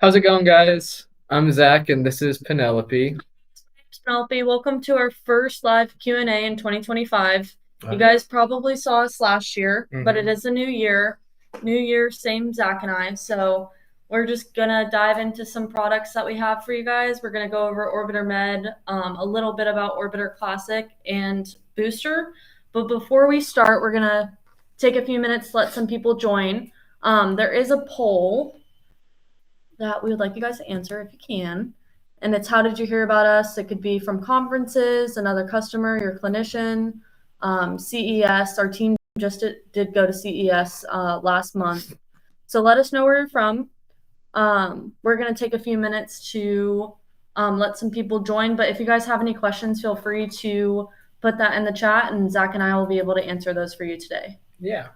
How's it going, guys? I'm Zach, and this is Penelope. Penelope, welcome to our first live Q&A in 2025. You Uh, guys probably saw us last year, but it mhm. is a new year. New year, same Zach and I. So we're just gonna dive into some products that we have for you guys. We're gonna go over Orbiter Med, a little bit about Orbiter Classic and Booster. But before we start, we're gonna take a few minutes to let some people join. There is a poll that we would like you guys to answer if you can. And it's how did you hear about us? It could be from conferences, another customer, your clinician, CES. Our team just did go to CES last month. So let us know where you're from. We're going to take a few minutes to let some people join. But if you guys have any questions, feel free to put that in the chat, and Zach and I will be able to answer those for you today. Yeah.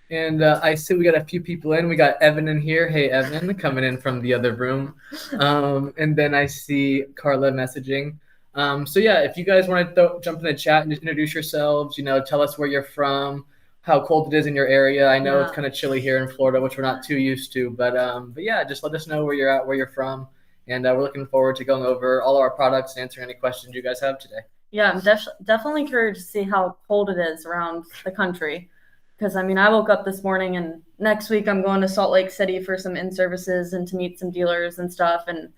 And I see we got a few people in. We got Evan in here. Hey, Evan, coming in from the other room. And then I see Carla messaging. So yeah, if you guys want to jump in the chat and just introduce yourselves, tell us where you're from, how cold it is in your area. I know it's kind of chilly here in Florida, which we're not too used to, but yeah, just let us know where you're at, where you're from, and we're looking forward to going over all our products and answering any questions you guys have today. Yeah, I'm definitely curious to see how cold it is around the country. Because I mean, I woke up this morning, and next week I'm going to Salt Lake City for some in services and to meet some dealers and stuff. And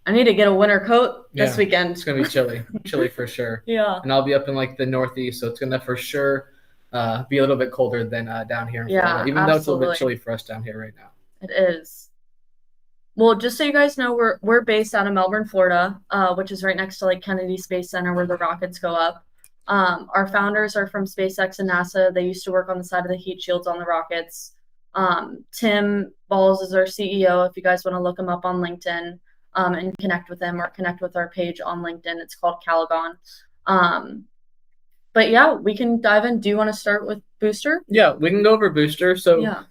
I need to get a winter coat this weekend. It's gonna be chilly for sure. Yeah. And I'll be up in like the Northeast, so it's gonna for sure be a little bit colder than down here in Florida, even though it's a little bit chilly for us down here right now. It is. Well, just so you guys know, we're based out of Melbourne, Florida, which is right next to like Kennedy Space Center where the rockets go up. Our founders are from SpaceX and NASA. They used to work on the side of the heat shields on the rockets. Tim Balls is our CEO. If you guys want to look him up on LinkedIn and connect with him or connect with our page on LinkedIn, it's called Kalogon. But yeah, we can dive in. Do you want to start with Booster? Yeah, we can go over Booster. So Yeah.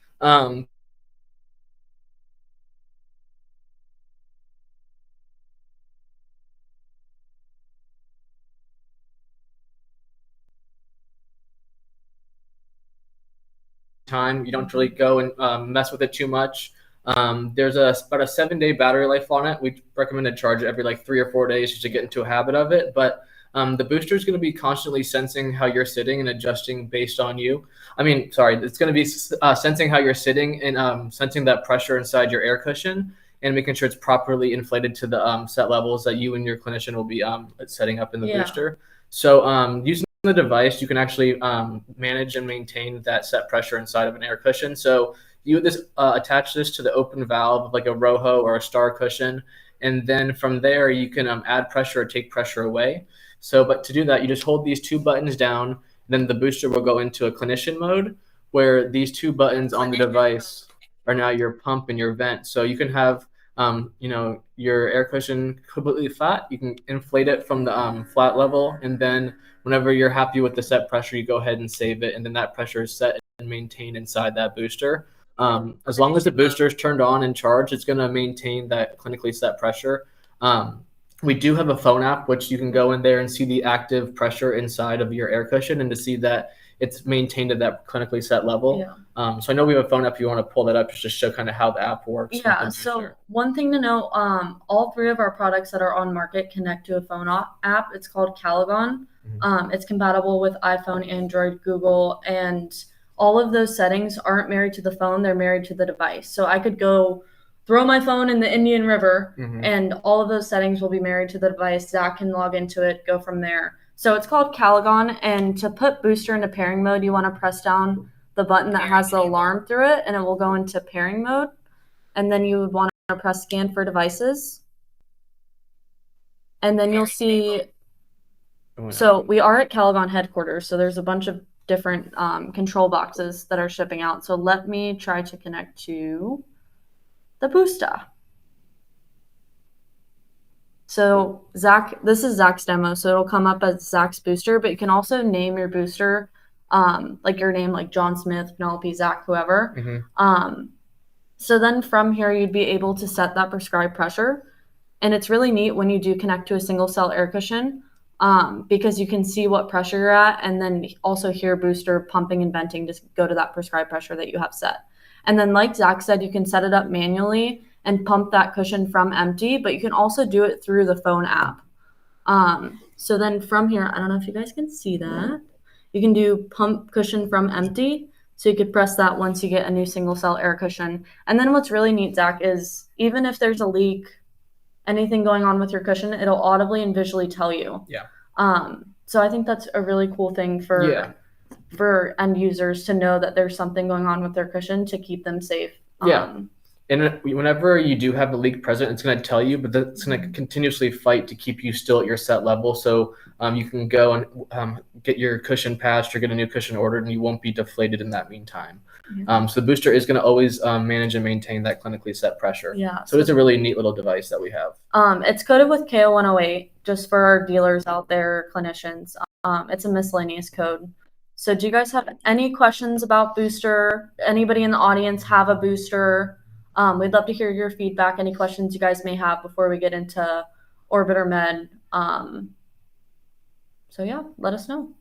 Time you don't really go and mess with it too much. There's about a 7-day battery life on it. We recommend to charge it every like 3 or 4 days just to get into a habit of it. But the booster is going to be constantly sensing how you're sitting and adjusting based on you. It's going to be sensing how you're sitting and sensing that pressure inside your air cushion and making sure it's properly inflated to the set levels that you and your clinician will be setting up in the booster. So using the device, you can actually manage and maintain that set pressure inside of an air cushion. So you would attach this to the open valve like a Roho or a Star cushion, and then from there you can add pressure or take pressure away. So, but to do that, you just hold these two buttons down. Then the booster will go into a clinician mode, where these two buttons on the device are now your pump and your vent. So you can have your air cushion completely flat. You can inflate it from the flat level, and then whenever you're happy with the set pressure, you go ahead and save it, and then that pressure is set and maintained inside that booster. As long as the booster is turned on and charged, it's going to maintain that clinically set pressure. We do have a phone app, which you can go in there and see the active pressure inside of your air cushion and to see that it's maintained at that clinically set level. Yeah. So I know we have a phone app. If you want to pull that up just to show kind of how the app works. Yeah. So one thing to know, all three of our products that are on market connect to a phone app. It's called Kalogon. It's compatible with iPhone, Android, Google, and all of those settings aren't married to the phone. They're married to the device. So I could go throw my phone in the Indian River, and all of those settings will be married to the device. Zach can log into it, go from there. So it's called Kalogon, and to put Booster into pairing mode, you want to press down the button that has the alarm through it, and it will go into pairing mode. And then you would want to press scan for devices. And then you'll see, so we are at Kalogon headquarters, so there's a bunch of different control boxes that are shipping out. So let me try to connect to the booster. So Zach, this is Zach's demo, so it'll come up as Zach's booster, but you can also name your booster, like your name, like John Smith, Penelope Zach, whoever. So then from here, you'd be able to set that prescribed pressure. And it's really neat when you do connect to a single cell air cushion because you can see what pressure you're at and then also hear booster pumping and venting to go to that prescribed pressure that you have set. And then like Zach said, you can set it up manually and pump that cushion from empty, but you can also do it through the phone app. So then from here, I don't know if you guys can see that. You can do pump cushion from empty. So you could press that once you get a new single cell air cushion. And then what's really neat, Zach, is even if there's a leak, anything going on with your cushion, it'll audibly and visually tell you. Yeah. So I think that's a really cool thing for end users to know that there's something going on with their cushion to keep them safe. And whenever you do have a leak present, it's going to tell you, but it's going to continuously fight to keep you still at your set level. So you can go and get your cushion patched or get a new cushion ordered, and you won't be deflated in that meantime. So the booster is going to always manage and maintain that clinically set pressure. Yeah. So it's a really neat little device that we have. It's coded with KO108, just for our dealers out there, clinicians. It's a miscellaneous code. So do you guys have any questions about booster? Anybody in the audience have a booster? We'd love to hear your feedback, any questions you guys may have before we get into Orbiter Med. So yeah, let us know.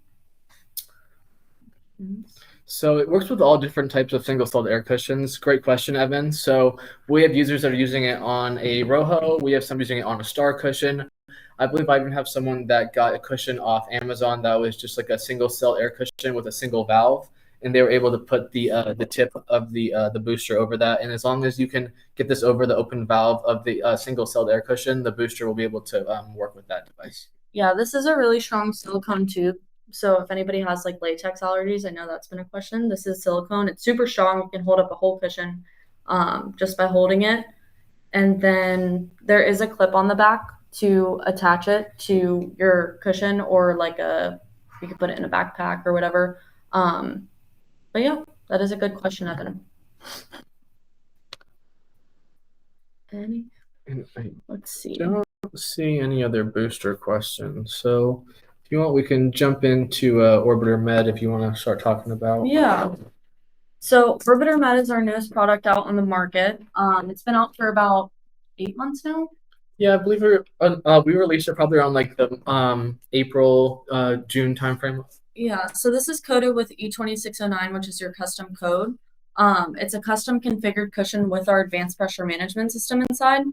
So it works with all different types of single-celled air cushions. Great question, Evan. So we have users that are using it on a Rojo. We have some using it on a Star cushion. I believe I even have someone that got a cushion off Amazon that was just like a single-cell air cushion with a single valve, and they were able to put the tip of the booster over that. And as long as you can get this over the open valve of the single-celled air cushion, the booster will be able to work with that device. Yeah, this is a really strong silicone tube. So if anybody has like latex allergies, I know that's been a question. This is silicone. It's super strong. You can hold up a whole cushion just by holding it. And then there is a clip on the back to attach it to your cushion, or like you could put it in a backpack or whatever. But yeah, that is a good question, Evan. Let's see. Don't see any other booster questions. So if you want, we can jump into Orbiter Med if you want to start talking about. Yeah. So Orbiter Med is our newest product out on the market. It's been out for about 8 months now. Yeah, I believe we released it probably around like the April, June timeframe. Yeah, so this is coded with E2609, which is your custom code. It's a custom configured cushion with our advanced pressure management system inside.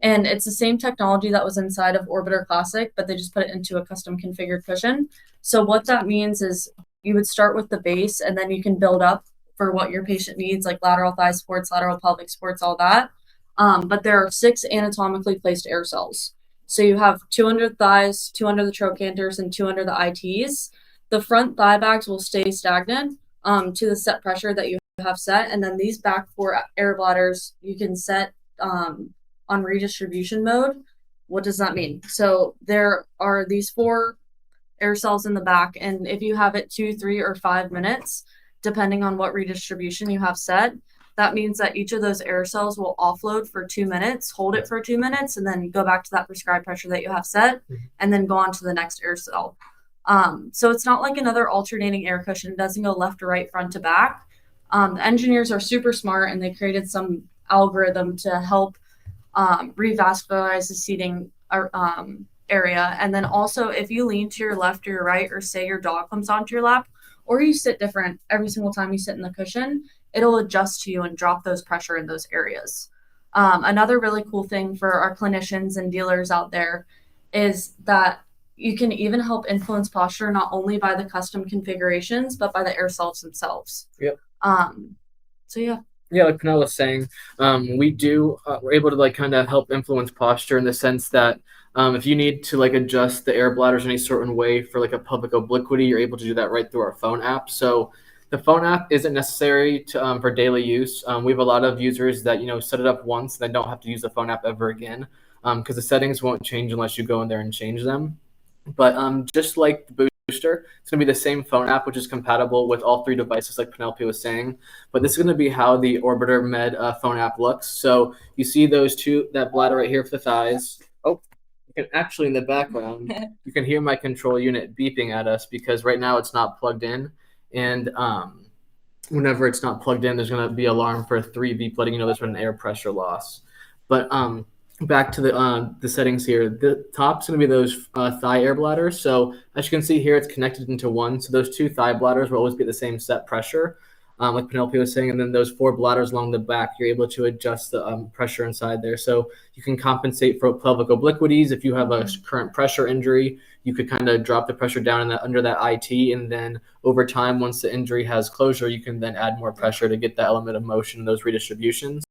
And it's the same technology that was inside of Orbiter Classic, but they just put it into a custom configured cushion. So what that means is you would start with the base, and then you can build up for what your patient needs, like lateral thigh supports, lateral pelvic supports, all that. But there are 6 anatomically placed air cells. So you have 2 under the thighs, 2 under the trochanters, and 2 under the ITs. The front thigh bags will stay stagnant to the set pressure that you have set. And then these back 4 air bladders, you can set on redistribution mode. What does that mean? So there are these 4 air cells in the back. And if you have it 2, 3, or 5 minutes, depending on what redistribution you have set, that means that each of those air cells will offload for 2 minutes, hold it for 2 minutes, and then go back to that prescribed pressure that you have set, and then go on to the next air cell. So it's not like another alternating air cushion. It doesn't go left to right, front to back. The engineers are super smart, and they created some algorithm to help revascularize the seating area. And then also, if you lean to your left or your right, or say your dog comes onto your lap, or you sit different every single time you sit in the cushion, it'll adjust to you and drop those pressure in those areas. Another really cool thing for our clinicians and dealers out there is that you can even help influence posture not only by the custom configurations, but by the air cells themselves. Yep. So yeah. Yeah, like Penelope was saying, we're able to like kind of help influence posture in the sense that if you need to like adjust the air bladders in a certain way for like a pelvic obliquity, you're able to do that right through our phone app. So the phone app isn't necessary to for daily use. We have a lot of users that set it up once, and they don't have to use the phone app ever again because the settings won't change unless you go in there and change them. But just like the booster, it's going to be the same phone app, which is compatible with all 3 devices, like Penelope was saying. But this is going to be how the Orbiter Med phone app looks. So you see that bladder right here for the thighs. Oh, you can actually in the background, you can hear my control unit beeping at us because right now it's not plugged in. And whenever it's not plugged in, there's going to be alarm for a 3 beep, letting you know there's been an air pressure loss. But back to the settings here. The top's going to be those thigh air bladders. So as you can see here, it's connected into one. So those 2 thigh bladders will always be the same set pressure. like Penelope was saying, and then those 4 bladders along the back, you're able to adjust the pressure inside there. So you can compensate for pelvic obliquities. If you have a current pressure injury, you could kind of drop the pressure down in under that IT, and then over time, once the injury has closure, you can then add more pressure to get that element of motion in those redistributions.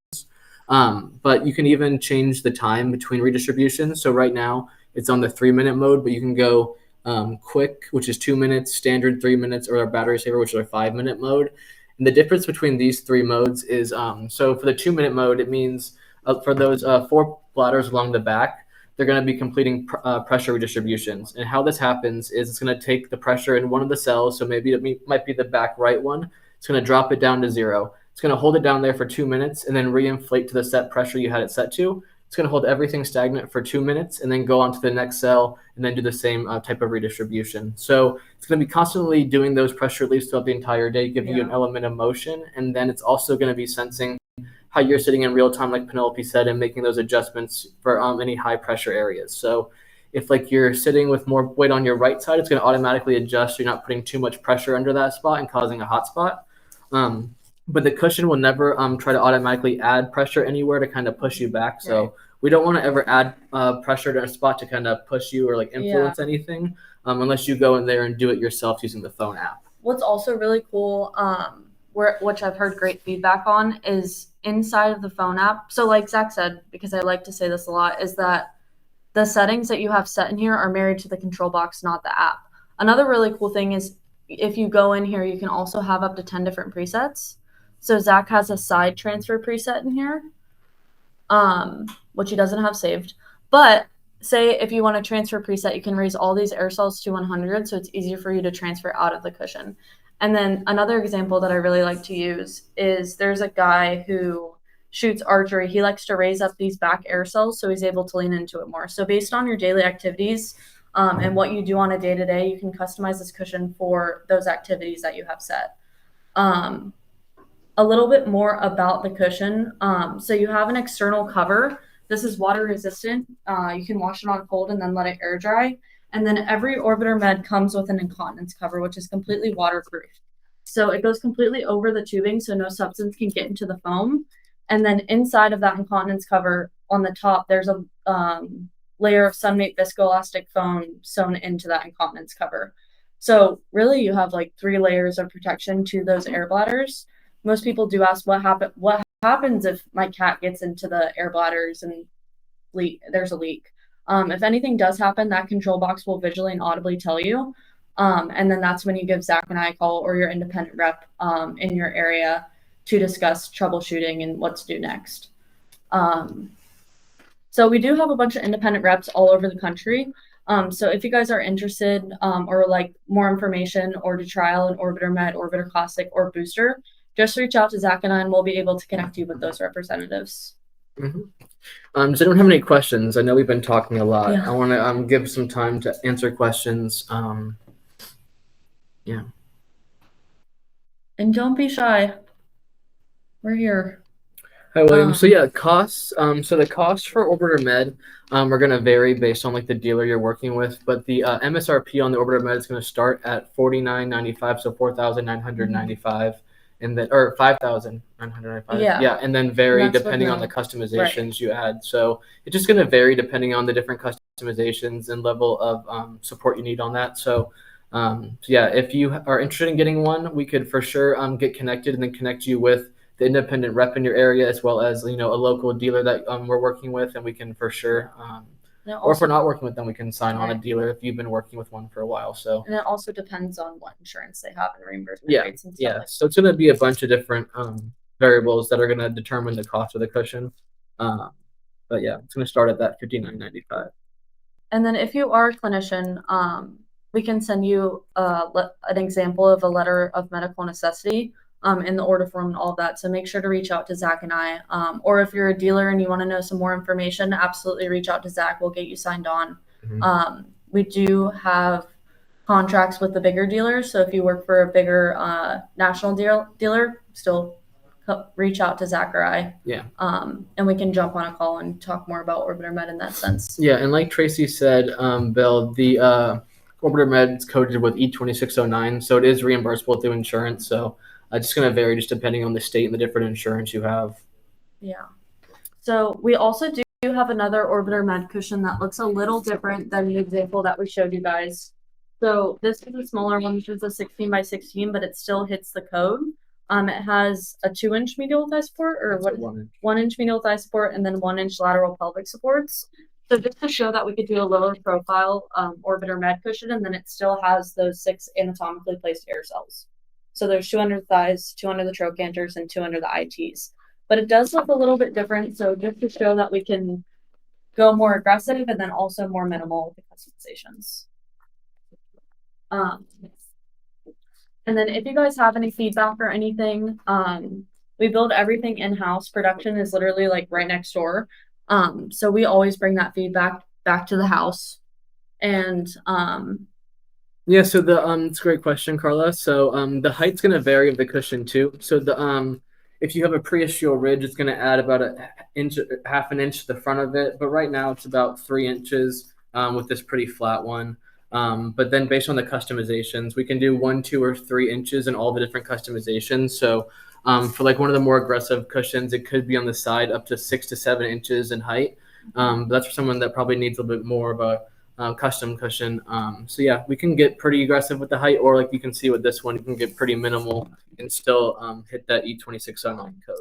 But you can even change the time between redistributions. So right now it's on the 3-minute mode, but you can go quick, which is 2 minutes, standard 3 minutes, or our battery saver, which is our 5-minute mode. And the difference between these 3 modes is so for the 2-minute mode, it means for those 4 bladders along the back, they're going to be completing pressure redistributions. And how this happens is it's going to take the pressure in one of the cells, so maybe it might be the back right one. It's going to drop it down to 0. It's going to hold it down there for 2 minutes and then reinflate to the set pressure you had it set to. It's going to hold everything stagnant for 2 minutes and then go on to the next cell and then do the same type of redistribution. So it's going to be constantly doing those pressure reliefs throughout the entire day, giving you an element of motion. And then it's also going to be sensing how you're sitting in real time, like Penelope said, and making those adjustments for any high pressure areas. So if like you're sitting with more weight on your right side, it's going to automatically adjust. You're not putting too much pressure under that spot and causing a hot spot. But the cushion will never try to automatically add pressure anywhere to kind of push you back. So we don't want to ever add pressure to a spot to kind of push you or like influence anything unless you go in there and do it yourself using the phone app. What's also really cool, which I've heard great feedback on, is inside of the phone app. So like Zach said, because I like to say this a lot, is that the settings that you have set in here are married to the control box, not the app. Another really cool thing is if you go in here, you can also have up to 10 different presets. So Zach has a side transfer preset in here, which he doesn't have saved. But say if you want to transfer preset, you can raise all these air cells to 100, so it's easier for you to transfer out of the cushion. And then another example that I really like to use is there's a guy who shoots archery. He likes to raise up these back air cells so he's able to lean into it more. So based on your daily activities and what you do on a day-to-day, you can customize this cushion for those activities that you have set. A little bit more about the cushion. So you have an external cover. This is water resistant. You can wash it on cold and then let it air dry. And then every Orbiter Med comes with an incontinence cover, which is completely waterproof. So it goes completely over the tubing so no substance can get into the foam. And then inside of that incontinence cover on the top, there's a layer of Sunmate viscoelastic foam sewn into that incontinence cover. So really you have like 3 layers of protection to those air bladders. Most people do ask what happens if my cat gets into the air bladders and there's a leak. If anything does happen, that control box will visually and audibly tell you. And then that's when you give Zach and I a call or your independent rep in your area to discuss troubleshooting and what to do next. So we do have a bunch of independent reps all over the country. So if you guys are interested or like more information or to trial an Orbiter Med, Orbiter Classic, or Booster, just reach out to Zach and I and we'll be able to connect you with those representatives. Does anyone have any questions? I know we've been talking a lot. I want to give some time to answer questions. Yeah. And don't be shy. We're here. Hi, William. So yeah, costs. So the costs for Orbiter Med are going to vary based on like the dealer you're working with, but the MSRP on the Orbiter Med is going to start at $49.95, so $4,995. And then, or 5,995. Yeah, and then vary depending on the customizations you add. So it's just going to vary depending on the different customizations and level of support you need on that. So, yeah, if you are interested in getting one, we could for sure get connected and then connect you with the independent rep in your area as well as a local dealer that we're working with, and we can for sure. Or if we're not working with them, we can sign on a dealer if you've been working with one for a while. So and it also depends on what insurance they have and reimbursement rates and stuff. So it's going to be a bunch of different variables that are going to determine the cost of the cushion. But yeah, it's going to start at that $59.95. And then if you are a clinician, we can send you an example of a letter of medical necessity in the order form and all of that. So make sure to reach out to Zach and I. Or if you're a dealer and you want to know some more information, absolutely reach out to Zach. We'll get you signed on. We do have contracts with the bigger dealers. So if you work for a bigger national dealer, still reach out to Zach or I. And we can jump on a call and talk more about Orbiter Med in that sense. Yeah, and like Tracy said, Bill, the Orbiter Med is coded with E2609, so it is reimbursable through insurance. So it's just going to vary just depending on the state and the different insurance you have. Yeah. So we also do have another Orbiter Med cushion that looks a little different than the example that we showed you guys. So this is a smaller one, which is a 16 by 16, but it still hits the code. It has a 2-inch medial thigh support, or That's what? 1 inch. 1-inch medial thigh support, and then 1-inch lateral pelvic supports. So just to show that we could do a lower profile Orbiter Med cushion, and then it still has those 6 anatomically placed air cells. So there's 2 under the thighs, 2 under the trochanters, and 2 under the ITs. But it does look a little bit different. So just to show that we can go more aggressive and then also more minimal with the customizations. And then if you guys have any feedback or anything, we build everything in-house. Production is literally like right next door. So we always bring that feedback back to the house. And yeah, so it's a great question, Carla. So the height's going to vary of the cushion too. So if you have a pre-ischial ridge, it's going to add about half an inch to the front of it. But right now it's about 3 inches with this pretty flat one. But then based on the customizations, we can do 1, 2, or 3 inches in all the different customizations. So for like one of the more aggressive cushions, it could be on the side up to 6 to 7 inches in height. But that's for someone that probably needs a little bit more of a custom cushion. So yeah, we can get pretty aggressive with the height, or like you can see with this one, you can get pretty minimal and still hit that E2609 code.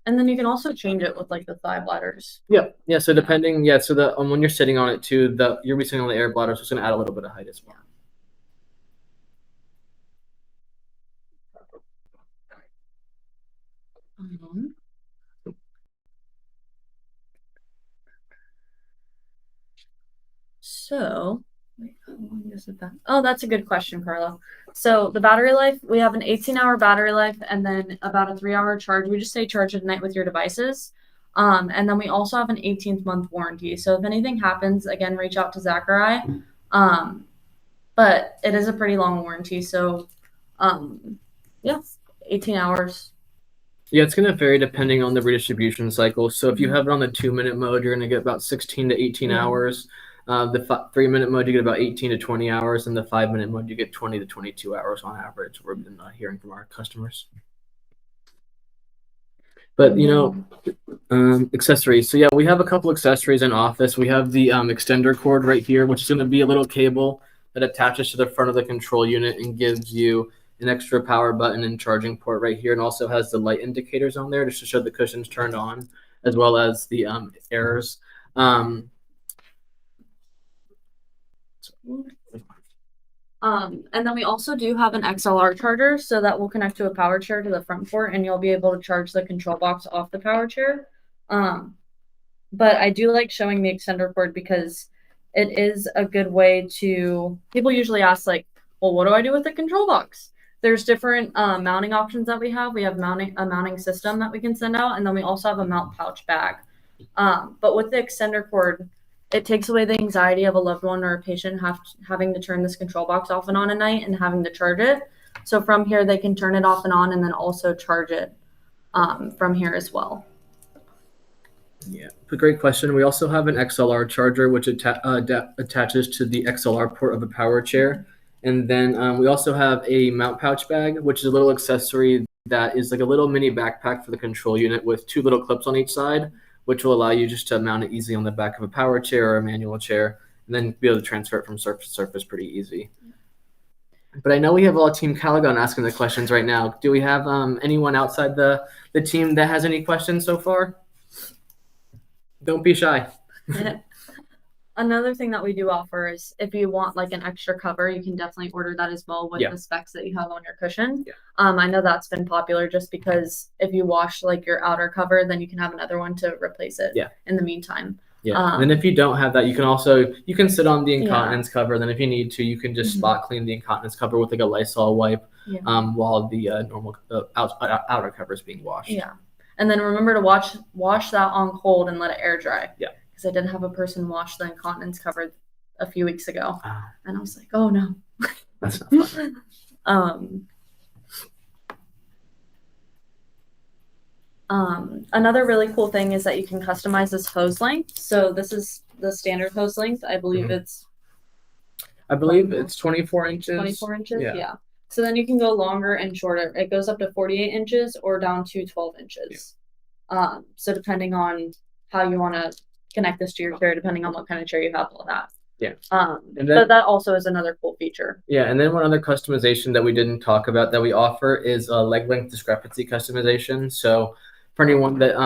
And then you can also change it with like the thigh bladders. Yeah. So depending, so the when you're sitting on it too, you're sitting on the air bladder, so it's going to add a little bit of height as well. So, how long is it then? Oh, that's a good question, Carla. So the battery life, we have an 18-hour battery life and then about a 3-hour charge. We just say charge at night with your devices. And then we also have an 18th month warranty. So if anything happens, again, reach out to Zach or I. But it is a pretty long warranty. So, 18 hours. Yeah, it's going to vary depending on the redistribution cycle. So if you have it on the 2-minute mode, you're going to get about 16 to 18 hours. The 3-minute mode, you get about 18 to 20 hours. And the 5-minute mode, you get 20 to 22 hours on average. We've been hearing from our customers. But, accessories. So, yeah, we have a couple accessories in office. We have the extender cord right here, which is going to be a little cable that attaches to the front of the control unit and gives you an extra power button and charging port right here, and also has the light indicators on there just to show the cushion's turned on, as well as the errors. And then we also do have an XLR charger, so that will connect to a power chair to the front port, and you'll be able to charge the control box off the power chair. But I do like showing the extender cord because it is a good way to. People usually ask like, "Well, what do I do with the control box?" There's different mounting options that we have. We have a mounting system that we can send out, and then we also have a mount pouch bag. But with the extender cord, it takes away the anxiety of a loved one or a patient having to turn this control box off and on at night and having to charge it. So from here, they can turn it off and on and then also charge it from here as well. Yeah, a great question. We also have an XLR charger, which attaches to the XLR port of a power chair. And then we also have a mount pouch bag, which is a little accessory that is like a little mini backpack for the control unit with 2 little clips on each side, which will allow you just to mount it easily on the back of a power chair or a manual chair, and then be able to transfer it from surface to surface pretty easy. But I know we have all Team Kalogon asking the questions right now. Do we have anyone outside the team that has any questions so far? Don't be shy. Another thing that we do offer is if you want like an extra cover, you can definitely order that as well with the specs that you have on your cushion. I know that's been popular just because if you wash like your outer cover, then you can have another one to replace it in the meantime. And then if you don't have that, you can sit on the incontinence cover. Then if you need to, you can just spot clean the incontinence cover with like a Lysol wipe while the normal outer cover is being washed. Yeah. And then remember to wash that on cold and let it air dry. Yeah. Because I did have a person wash the incontinence cover a few weeks ago. And I was like, oh no. That's not fun. Another really cool thing is that you can customize this hose length. So this is the standard hose length. I believe it's I believe it's 24 inches. 24 inches? Yeah. Yeah. So then you can go longer and shorter. It goes up to 48 inches or down to 12 inches. So depending on how you want to connect this to your chair, depending on what kind of chair you have, all that. Yeah. And but that also is another cool feature. Yeah, and then one other customization that we didn't talk about that we offer is a leg length discrepancy customization. So for anyone that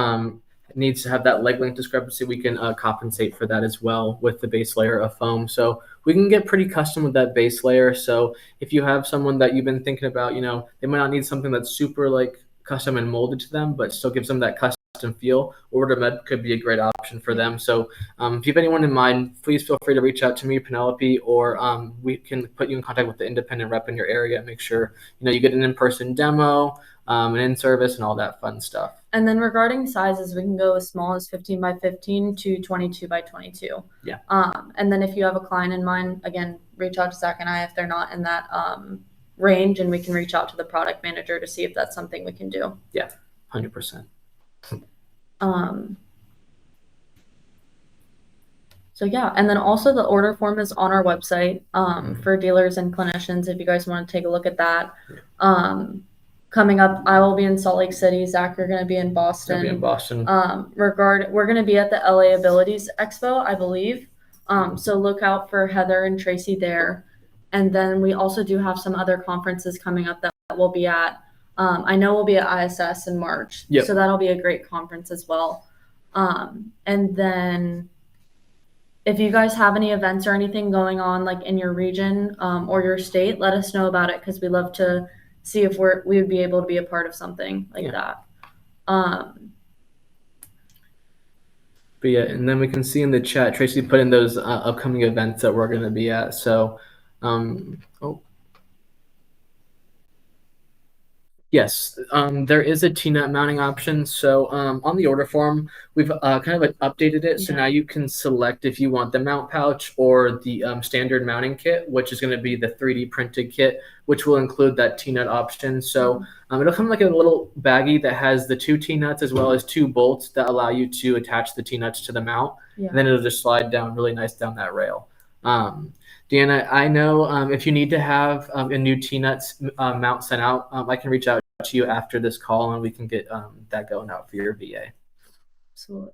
needs to have that leg length discrepancy, we can compensate for that as well with the base layer of foam. So we can get pretty custom with that base layer. So if you have someone that you've been thinking about, they might not need something that's super like custom and molded to them, but still gives them that custom feel, Orbital Med could be a great option for them. So if you have anyone in mind, please feel free to reach out to me, Penelope, or we can put you in contact with the independent rep in your area and make sure you get an in-person demo, an in-service, and all that fun stuff. And then regarding sizes, we can go as small as 15 by 15 to 22 by 22. Yeah. And then if you have a client in mind, again, reach out to Zach and I if they're not in that range, and we can reach out to the product manager to see if that's something we can do. Yeah, 100%. So yeah, and then also the order form is on our website for dealers and clinicians if you guys want to take a look at that. Coming up, I will be in Salt Lake City. Zach, you're going to be in Boston. I'll be in Boston. We're going to be at the LA Abilities Expo, I believe. So look out for Heather and Tracy there. And then we also do have some other conferences coming up that we'll be at. I know we'll be at ISS in March. Yep. So that'll be a great conference as well. And then if you guys have any events or anything going on like in your region or your state, let us know about it because we love to see if we would be able to be a part of something like that. But yeah, and then we can see in the chat, Tracy put in those upcoming events that we're going to be at. So, yes, there is a T-nut mounting option. So on the order form, we've kind of like updated it. So now you can select if you want the mount pouch or the standard mounting kit, which is going to be the 3D printed kit, which will include that T-nut option. So it'll come like a little baggie that has the 2 T-nuts as well as 2 bolts that allow you to attach the T-nuts to the mount. And then it'll just slide down really nice down that rail. Deanna, I know if you need to have a new T-nuts mount sent out, I can reach out to you after this call and we can get that going out for your VA. Absolutely.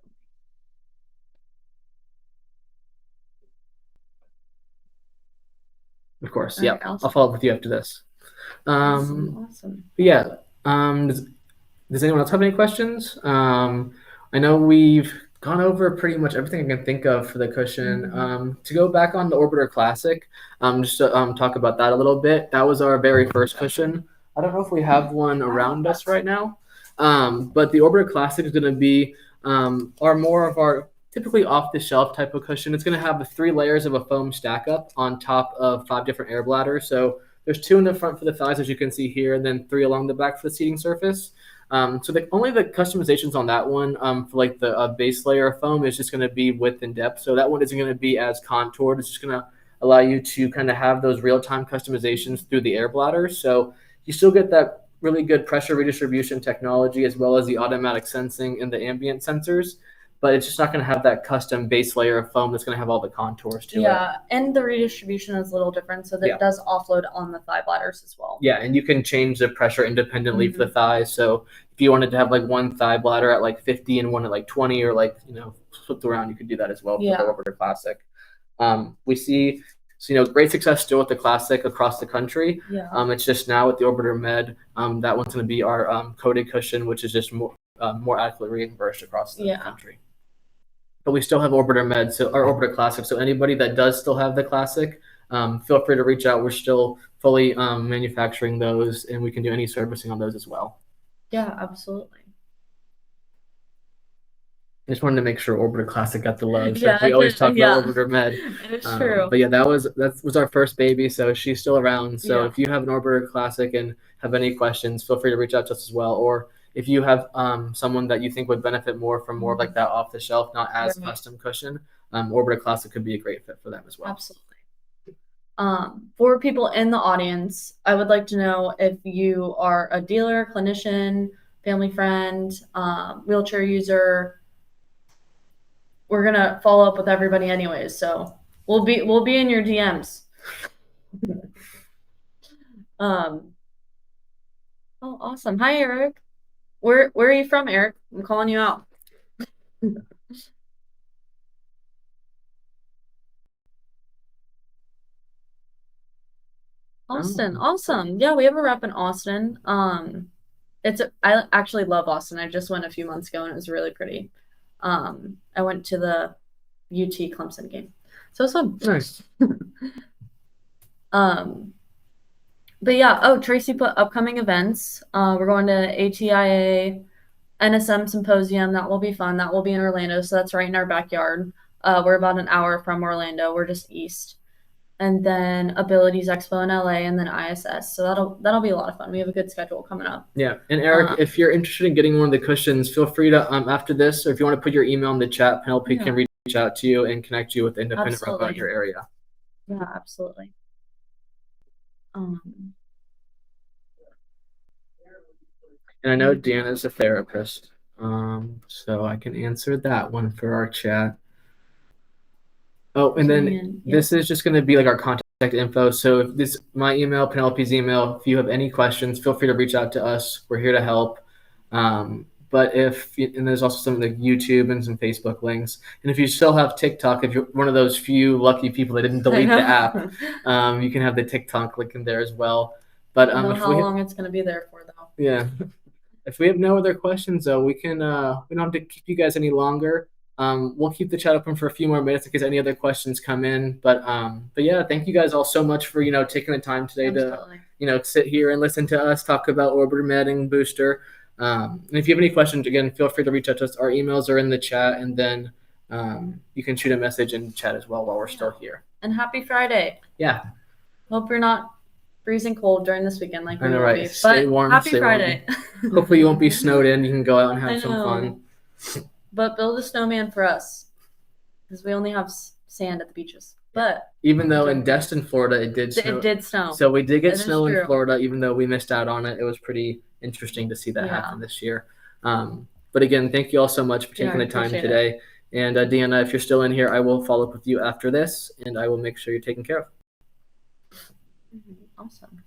Of course, yeah. I'll follow up with you after this. Awesome. Yeah. Does anyone else have any questions? I know we've gone over pretty much everything I can think of for the cushion. To go back on the Orbiter Classic, just to talk about that a little bit. That was our very first cushion. I don't know if we have one around us right now, but the Orbiter Classic is going to be more of our typically off-the-shelf type of cushion. It's going to have the 3 layers of a foam stack up on top of 5 different air bladders. So there's 2 in the front for the thighs, as you can see here, and then 3 along the back for the seating surface. So only the customizations on that one for like the base layer of foam is just going to be width and depth. So that one isn't going to be as contoured. It's just going to allow you to kind of have those real-time customizations through the air bladders. So you still get that really good pressure redistribution technology as well as the automatic sensing and the ambient sensors. But it's just not going to have that custom base layer of foam that's going to have all the contours to it. Yeah, and the redistribution is a little different, so that it does offload on the thigh bladders as well. Yeah, and you can change the pressure independently for the thighs. So if you wanted to have like one thigh bladder at like 50 and one at like 20 or like, flipped around, you could do that as well for the Orbiter Classic. We see great success still with the Classic across the country. It's just now with the Orbiter Med, that one's going to be our coated cushion, which is just more adequately reimbursed across the country. But we still have Orbiter Med, so our Orbiter Classic. So anybody that does still have the Classic, feel free to reach out. We're still fully manufacturing those, and we can do any servicing on those as well. Yeah, absolutely. I just wanted to make sure Orbiter Classic got the love. So we always talk about Orbiter Med. It's true. But yeah, that was our first baby, so she's still around. So if you have an Orbiter Classic and have any questions, feel free to reach out to us as well. Or if you have someone that you think would benefit more from more like that off the shelf, not as custom cushion, Orbiter Classic could be a great fit for them as well. Absolutely. For people in the audience, I would like to know if you are a dealer, clinician, family friend, wheelchair user. We're gonna follow up with everybody anyways, so we'll be in your DMs. Oh, awesome. Hi, Eric. Where are you from, Eric? I'm calling you out. Austin, awesome. Yeah, we have a rep in Austin. I actually love Austin. I just went a few months ago and it was really pretty. I went to the UT Clemson game, so it was fun. Nice. But yeah. Oh, Tracy put upcoming events. We're going to ATIA NSM Symposium. That will be fun. That will be in Orlando, so that's right in our backyard. We're about an hour from Orlando. We're just east. And then Abilities Expo in LA, and then ISS. So that'll be a lot of fun. We have a good schedule coming up. Yeah, and Eric, if you're interested in getting one of the cushions, feel free to after this, or if you want to put your email in the chat, Penelope can reach out to you and connect you with the independent rep out your area. Yeah, absolutely. And I know Deanna's a therapist, so I can answer that one for our chat. Oh, and then this is just going to be like our contact info. So if this my email, Penelope's email, if you have any questions, feel free to reach out to us. We're here to help. But and there's also some like YouTube and some Facebook links. And if you still have TikTok, if you're one of those few lucky people that didn't delete the app, you can have the TikTok link in there as well. But I don't know how long it's going to be there for, though. Yeah. If we have no other questions, though, we don't have to keep you guys any longer. We'll keep the chat open for a few more minutes in case any other questions come in. But yeah, thank you guys all so much for taking the time today to sit here and listen to us talk about Orbiter Med and Booster. And if you have any questions, again, feel free to reach out to us. Our emails are in the chat, and then you can shoot a message in chat as well while we're still here. And happy Friday. Yeah. Hope you're not freezing cold during this weekend like we will right. be. Stay warm. Happy Friday. Hopefully you won't be snowed in. You can go out and have some fun. But build a snowman for us, because we only have sand at the beaches. But even though in Destin, Florida, it did snow. It did snow. So we did get snow in Florida, even though we missed out on it. It was pretty interesting to see that happen this year. But again, thank you all so much for taking the time today. And Deanna, if you're still in here, I will follow up with you after this, and I will make sure you're taken care of. Awesome.